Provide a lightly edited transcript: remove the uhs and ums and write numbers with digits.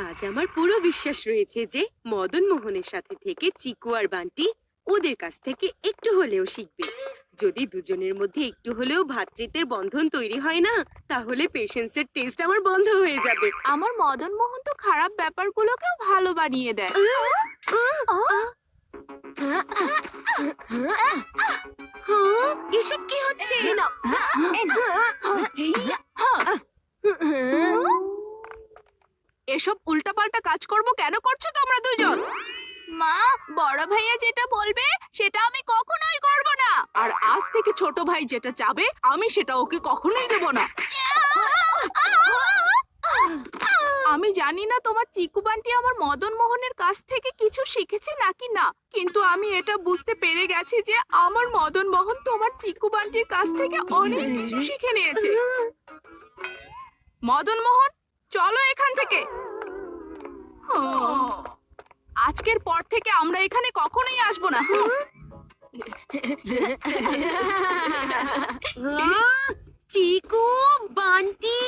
আজ আমার পুরো বিশ্বাস রয়েছে যে মদন মোহনের সাথে থেকে চিকু আর বান্টি ওদের কাছ থেকে একটু হলেও শিখবে। যদি দুজনের মধ্যে একটু হলেও ভ্রাতৃত্বের বন্ধন তৈরি হয় না, তাহলে পেশেন্সের টেস্ট আমার বন্ধ হয়ে যাবে। আমার মদন মোহন তো খারাপ ব্যাপারগুলোকেও ভালো বানিয়ে দেয়। হ্যাঁ, এসব কি হচ্ছে? এসব উল্টাপাল্টা কাজ করব কেন করছো তোমরা দুজন? মা, বড় ভাইয়া যেটা বলবে সেটা আমি কখনোই করব না। আর আজ থেকে ছোট ভাই যেটা চাবে আমি সেটা ওকে কখনোই দেব না। আমি জানি না তোমার চিকু বান্টি আমার মদন মোহনের কাছ থেকে কিছু শিখেছে নাকি না, কিন্তু আমি এটা বুঝতে পেরে গেছি যে আমার মদন মোহন তোমার চিকু বান্টির কাছ থেকে অনেক কিছু শিখে নিয়েছে। মদন মোহন, চলো এখান থেকে। আজকের পর থেকে আমরা এখানে কখনোই আসবো না। চিকু, বান্টি।